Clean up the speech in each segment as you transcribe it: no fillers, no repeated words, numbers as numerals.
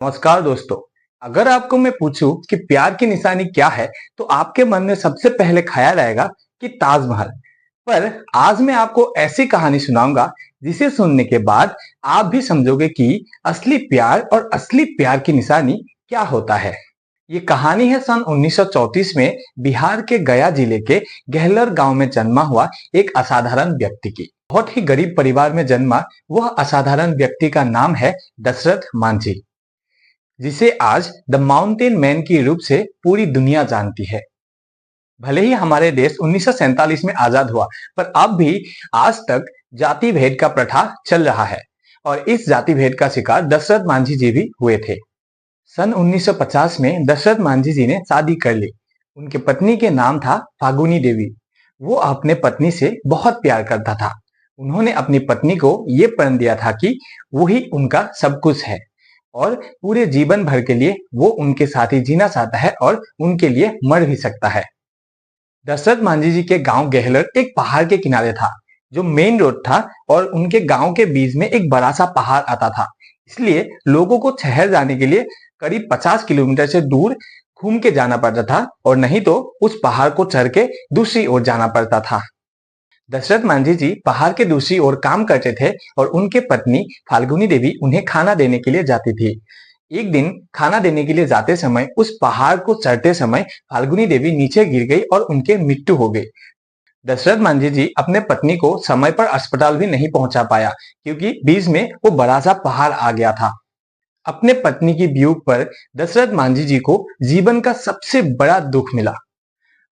नमस्कार दोस्तों। अगर आपको मैं पूछूं कि प्यार की निशानी क्या है तो आपके मन में सबसे पहले ख्याल आएगा कि ताजमहल। पर आज मैं आपको ऐसी कहानी सुनाऊंगा जिसे सुनने के बाद आप भी समझोगे कि असली प्यार और असली प्यार की निशानी क्या होता है। ये कहानी है सन 1934 में बिहार के गया जिले के गहलर गांव में जन्मा हुआ एक असाधारण व्यक्ति की। बहुत ही गरीब परिवार में जन्मा वह असाधारण व्यक्ति का नाम है दशरथ मांझी, जिसे आज द माउंटेन मैन के रूप से पूरी दुनिया जानती है। भले ही हमारे देश 1947 में आजाद हुआ, पर अब भी आज तक जाति भेद का प्रथा चल रहा है और इस जाति भेद का शिकार दशरथ मांझी जी भी हुए थे। सन 1950 में दशरथ मांझी जी ने शादी कर ली। उनकी पत्नी के नाम था फागुनी देवी। वो अपने पत्नी से बहुत प्यार करता था। उन्होंने अपनी पत्नी को ये प्रण दिया था कि वो ही उनका सब कुछ है और पूरे जीवन भर के लिए वो उनके साथ ही जीना चाहता है और उनके लिए मर भी सकता है। दशरथ मांझी जी के गांव गहलर एक पहाड़ के किनारे था, जो मेन रोड था और उनके गांव के बीच में एक बड़ा सा पहाड़ आता था। इसलिए लोगों को शहर जाने के लिए करीब 50 किलोमीटर से दूर घूम के जाना पड़ता था और नहीं तो उस पहाड़ को चढ़ के दूसरी ओर जाना पड़ता था। दशरथ मांझी जी पहाड़ के दूसरी ओर काम करते थे और उनके पत्नी फाल्गुनी देवी उन्हें खाना देने के लिए जाती थी। एक दिन खाना देने के लिए जाते समय उस पहाड़ को चढ़ते समय फाल्गुनी देवी नीचे गिर गई और उनके मृत्यु हो गई। दशरथ मांझी जी अपने पत्नी को समय पर अस्पताल भी नहीं पहुंचा पाया, क्योंकि बीच में वो बड़ा सा पहाड़ आ गया था। अपने पत्नी की वियोग पर दशरथ मांझी जी को जीवन का सबसे बड़ा दुख मिला।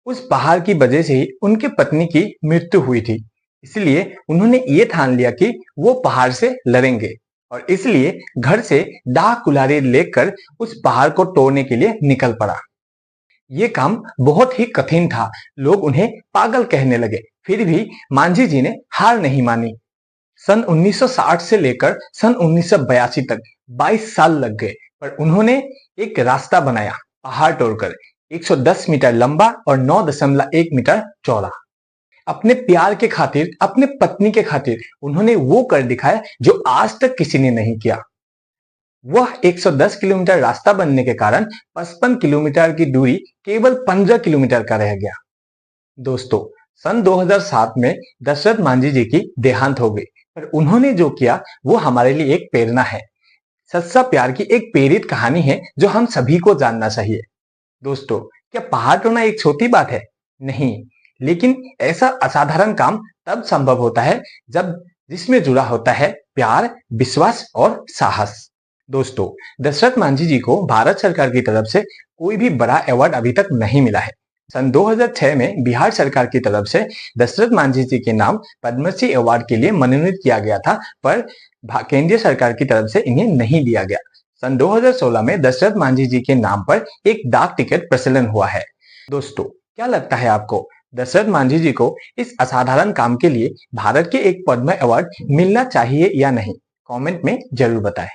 उस पहाड़ की वजह से ही उनके पत्नी की मृत्यु हुई थी। इसलिए उन्होंने ये ठान लिया कि वो पहाड़ से लड़ेंगे और इसलिए घर से दाग कुल्हाड़ी लेकर उस पहाड़ को तोड़ने के लिए निकल पड़ा। ये काम बहुत ही कठिन था। लोग उन्हें पागल कहने लगे, फिर भी मांझी जी ने हार नहीं मानी। सन 1960 से लेकर सन 1982 तक 22 साल लग गए, पर उन्होंने एक रास्ता बनाया, पहाड़ तोड़कर 110 मीटर लंबा और 9.1 मीटर चौड़ा। अपने प्यार के खातिर, अपने पत्नी के खातिर उन्होंने वो कर दिखाया जो आज तक किसी ने नहीं किया। वह 110 किलोमीटर रास्ता बनने के कारण 55 किलोमीटर की दूरी केवल 15 किलोमीटर का रह गया। दोस्तों, सन 2007 में दशरथ मांझी जी की देहांत हो गई, पर उन्होंने जो किया वो हमारे लिए एक प्रेरणा है। सच्चा प्यार की एक प्रेरित कहानी है जो हम सभी को जानना चाहिए। दोस्तों, क्या पहाड़ तोड़ना एक छोटी बात है? नहीं, लेकिन ऐसा असाधारण काम तब संभव होता है जब जिसमें जुड़ा होता है प्यार, विश्वास और साहस। दोस्तों, दशरथ मांझी जी को भारत सरकार की तरफ से कोई भी बड़ा अवार्ड अभी तक नहीं मिला है। सन 2006 में बिहार सरकार की तरफ से दशरथ मांझी जी के नाम पद्मश्री अवार्ड के लिए मनोनीत किया गया था, पर केंद्रीय सरकार की तरफ से इन्हें नहीं दिया गया। सन 2016 में दशरथ मांझी जी के नाम पर एक डाक टिकट प्रचलन हुआ है। दोस्तों, क्या लगता है आपको, दशरथ मांझी जी को इस असाधारण काम के लिए भारत के एक पद्म अवार्ड मिलना चाहिए या नहीं? कमेंट में जरूर बताएं।